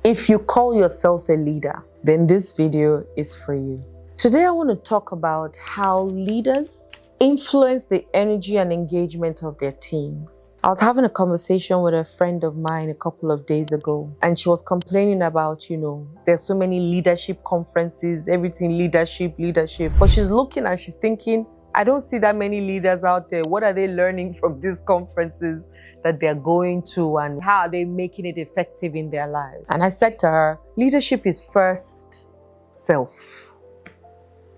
If you call yourself a leader, then this video is for you. Today I want to talk about how leaders influence the energy and engagement of their teams. I was having a conversation with a friend of mine a couple of days ago, and she was complaining about, there's so many leadership conferences, everything leadership. But she's looking and she's thinking, I don't see that many leaders out there. What are they learning from these conferences that they're going to, and how are they making it effective in their lives? And I said to her, leadership is first self.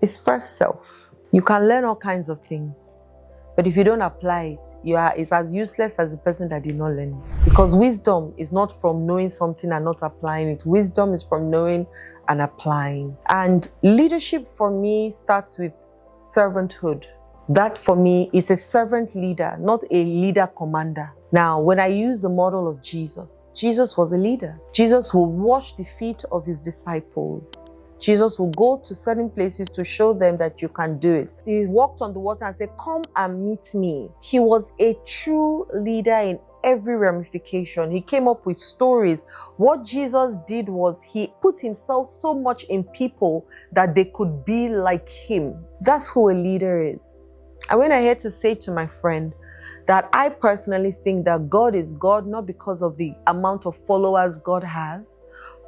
It's first self. You can learn all kinds of things, but if you don't apply it, it's as useless as the person that did not learn it. Because wisdom is not from knowing something and not applying it. Wisdom is from knowing and applying. And leadership for me starts with servanthood. That for me is a servant leader, not a leader commander. Now, when I use the model of Jesus was a leader. Jesus will wash the feet of his disciples. Jesus will go to certain places to show them that you can do it. He walked on the water and said, come and meet me. He was a true leader in every ramification. He came up with stories. What Jesus did was he put himself so much in people that they could be like him. That's who a leader is. I went ahead to say to my friend that I personally think that God is God, not because of the amount of followers God has,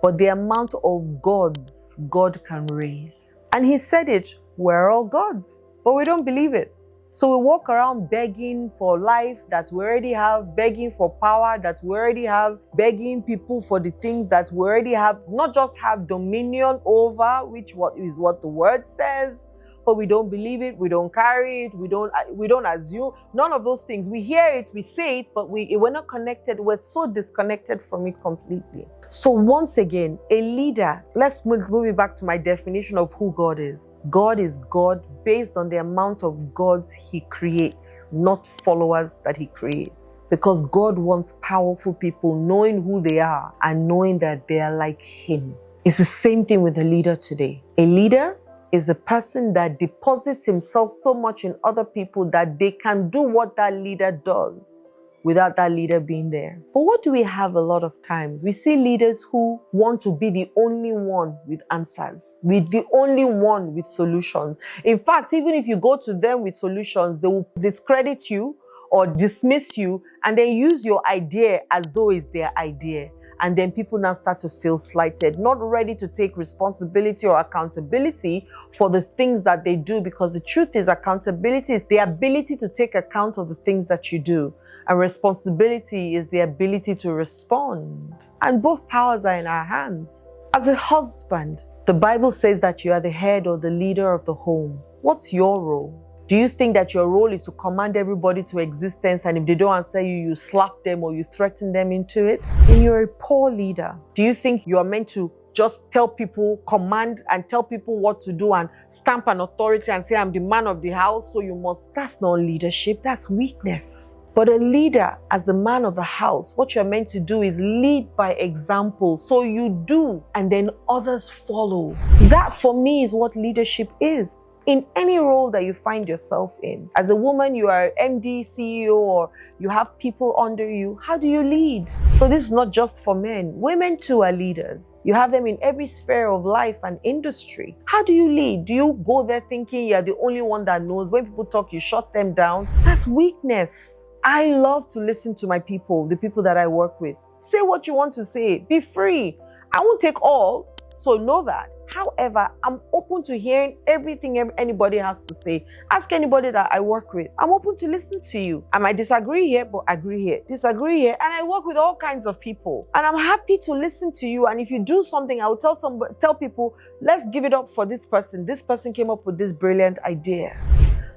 but the amount of gods God can raise. And he said it, we're all gods, but we don't believe it. So we walk around begging for life that we already have, begging for power that we already have, begging people for the things that we already have, not just have dominion over, which is what the word says, but we don't believe it, we don't carry it, we don't assume, none of those things. We hear it, we say it, but we're not connected. We're so disconnected from it completely. So once again, a leader, let's move it back to my definition of who God is. God is God based on the amount of gods he creates, not followers that he creates. Because God wants powerful people knowing who they are and knowing that they are like him. It's the same thing with a leader today. A leader is the person that deposits himself so much in other people that they can do what that leader does without that leader being there. But what do we have a lot of times? We see leaders who want to be the only one with answers, with the only one with solutions. In fact, even if you go to them with solutions, they will discredit you or dismiss you and then use your idea as though it's their idea. And then people now start to feel slighted, not ready to take responsibility or accountability for the things that they do. Because the truth is, accountability is the ability to take account of the things that you do. And responsibility is the ability to respond. And both powers are in our hands. As a husband, the Bible says that you are the head or the leader of the home. What's your role? Do you think that your role is to command everybody to existence, and if they don't answer you, you slap them or you threaten them into it? Then you're a poor leader. Do you think you are meant to just tell people, command and tell people what to do and stamp an authority and say, I'm the man of the house, so you must? That's not leadership, that's weakness. But a leader, as the man of the house, what you're meant to do is lead by example. So you do, and then others follow. That for me is what leadership is. In any role that you find yourself in. As a woman, you are MD, CEO, or you have people under you. How do you lead? So this is not just for men. Women too are leaders. You have them in every sphere of life and industry. How do you lead? Do you go there thinking you're the only one that knows? When people talk, you shut them down? That's weakness. I love to listen to my people, the people that I work with. Say what you want to say. Be free. I won't take all, so know that. However, I'm open to hearing everything anybody has to say. Ask anybody that I work with. I'm open to listen to you. I might disagree here, but agree here. Disagree here. And I work with all kinds of people. And I'm happy to listen to you. And if you do something, I will tell people, let's give it up for this person. This person came up with this brilliant idea.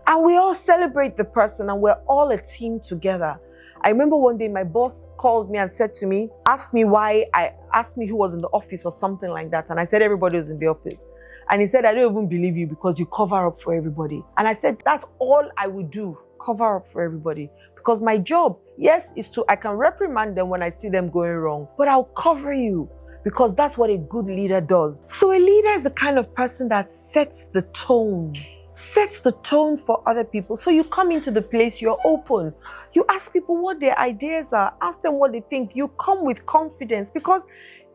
And we all celebrate the person, and we're all a team together. I remember one day my boss called me and said to me, asked me who was in the office or something like that. And I said, everybody was in the office. And he said, I don't even believe you because you cover up for everybody. And I said, that's all I would do, cover up for everybody. Because my job, yes, is I can reprimand them when I see them going wrong, but I'll cover you because that's what a good leader does. So a leader is the kind of person that sets the tone for other people. So you come into the place, you're open. You ask people what their ideas are. Ask them what they think. You come with confidence because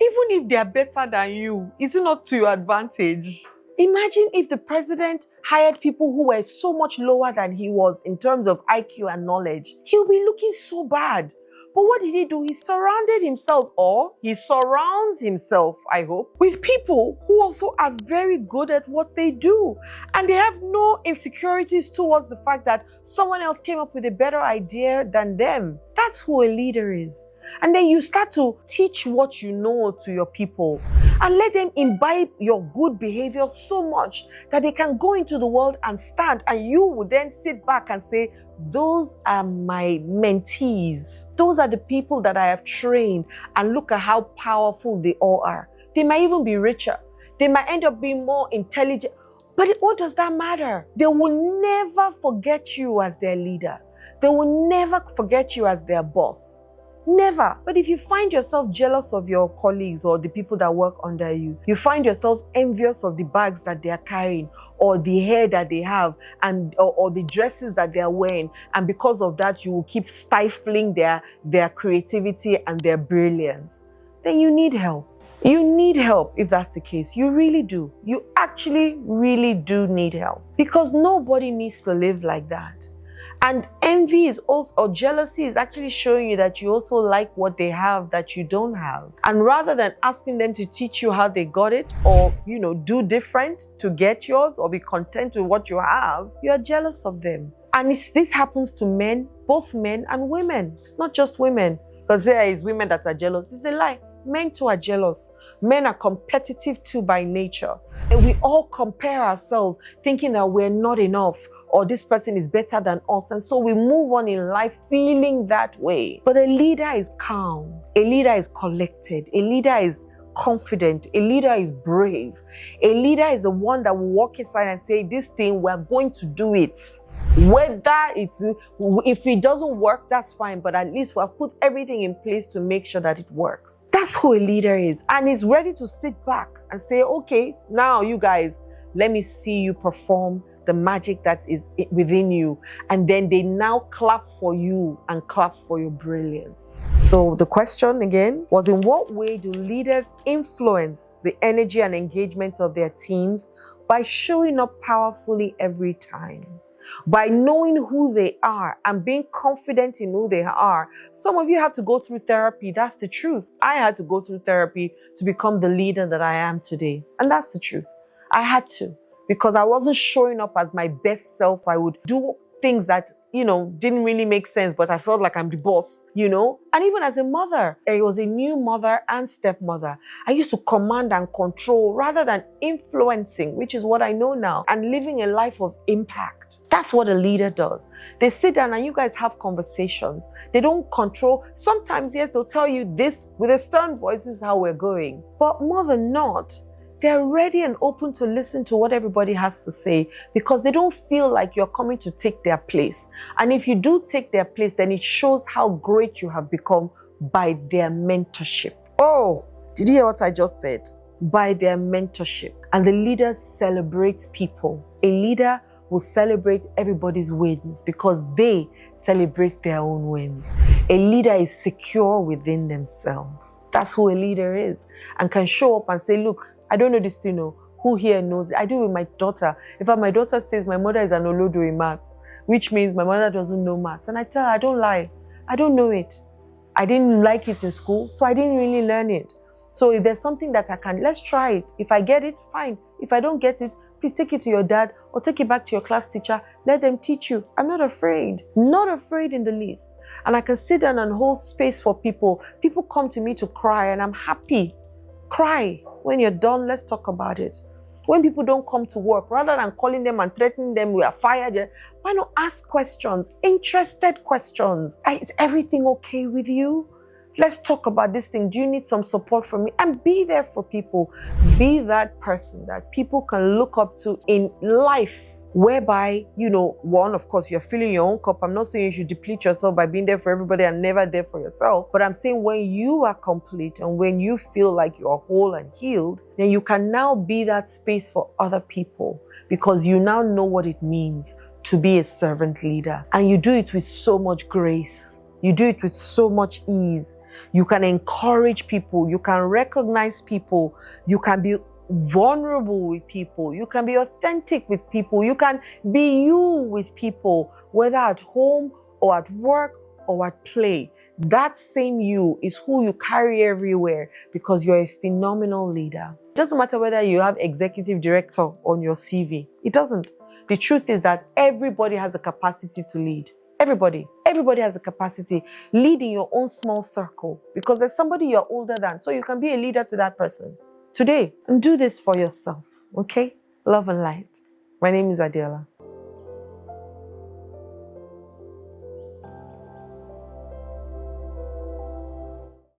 Even if they are better than you, is it not to your advantage? Imagine if the president hired people who were so much lower than he was in terms of IQ and knowledge. He'll be looking so bad. But what did he do? He surrounded himself, or he surrounds himself, I hope, with people who also are very good at what they do. And they have no insecurities towards the fact that someone else came up with a better idea than them. That's who a leader is. And then you start to teach what you know to your people and let them imbibe your good behavior so much that they can go into the world and stand, and you will then sit back and say, those are my mentees. Those are the people that I have trained, and look at how powerful they all are. They might even be richer. They might end up being more intelligent. But what does that matter? They will never forget you as their leader. They will never forget you as their boss. Never. But if you find yourself jealous of your colleagues or the people that work under you, you find yourself envious of the bags that they are carrying or the hair that they have and or the dresses that they are wearing, and because of that you will keep stifling their creativity and their brilliance, then you need help. You need help if that's the case. You really do. You actually really do need help, because nobody needs to live like that. And envy is also, or jealousy is actually showing you that you also like what they have that you don't have. And rather than asking them to teach you how they got it, or, do different to get yours, or be content with what you have, you are jealous of them. And this happens to men, both men and women. It's not just women, because there is women that are jealous. It's a lie. Men too are jealous. Men are competitive too by nature. And we all compare ourselves thinking that we're not enough, or this person is better than us. And so we move on in life feeling that way. But a leader is calm. A leader is collected. A leader is confident. A leader is brave. A leader is the one that will walk inside and say, this thing, we're going to do it. If it doesn't work, that's fine, but at least we have put everything in place to make sure that it works. That's who a leader is. And is ready to sit back and say, okay, now you guys, let me see you perform the magic that is within you. And then they now clap for you and clap for your brilliance. So the question again was, in what way do leaders influence the energy and engagement of their teams? By showing up powerfully every time. By knowing who they are and being confident in who they are. Some of you have to go through therapy. That's the truth. I had to go through therapy to become the leader that I am today. And that's the truth. I had to, because I wasn't showing up as my best self. I would do things that, didn't really make sense, but I felt like I'm the boss, And even as a mother, I was a new mother and stepmother. I used to command and control rather than influencing, which is what I know now, and living a life of impact. That's what a leader does. They sit down and you guys have conversations. They don't control. Sometimes, yes, they'll tell you this with a stern voice, this is how we're going. But more than not, they're ready and open to listen to what everybody has to say, because they don't feel like you're coming to take their place. And if you do take their place, then it shows how great you have become by their mentorship. Oh, did you hear what I just said? By their mentorship. And the leaders celebrate people. A leader will celebrate everybody's wins because they celebrate their own wins. A leader is secure within themselves. That's who a leader is, and can show up and say, look, I don't know this thing, who here knows it? I do with my daughter. In fact, my daughter says my mother is an olodo in maths, which means my mother doesn't know maths. And I tell her, I don't lie. I don't know it. I didn't like it in school, so I didn't really learn it. So if there's something that I can, let's try it. If I get it, fine. If I don't get it, please take it to your dad or take it back to your class teacher. Let them teach you. I'm not afraid. Not afraid in the least. And I can sit down and hold space for people. People come to me to cry and I'm happy. Cry. When you're done, let's talk about it. When people don't come to work, rather than calling them and threatening them, we are fired, why not ask questions, interested questions? Is everything okay with you? Let's talk about this thing. Do you need some support from me? And be there for people. Be that person that people can look up to in life, whereby, one, of course, you're filling your own cup. I'm not saying you should deplete yourself by being there for everybody and never there for yourself. But I'm saying when you are complete and when you feel like you're whole and healed, then you can now be that space for other people, because you now know what it means to be a servant leader. And you do it with so much grace. You do it with so much ease. You can encourage people. You can recognize people. You can be vulnerable with people. You can be authentic with people. You can be you with people, whether at home or at work or at play. That same you is who you carry everywhere because you're a phenomenal leader. It doesn't matter whether you have executive director on your CV. It doesn't. The truth is that everybody has the capacity to lead. Everybody has a capacity. Lead in your own small circle because there's somebody you're older than, so you can be a leader to that person today. And do this for yourself, okay? Love and light. My name is Adela.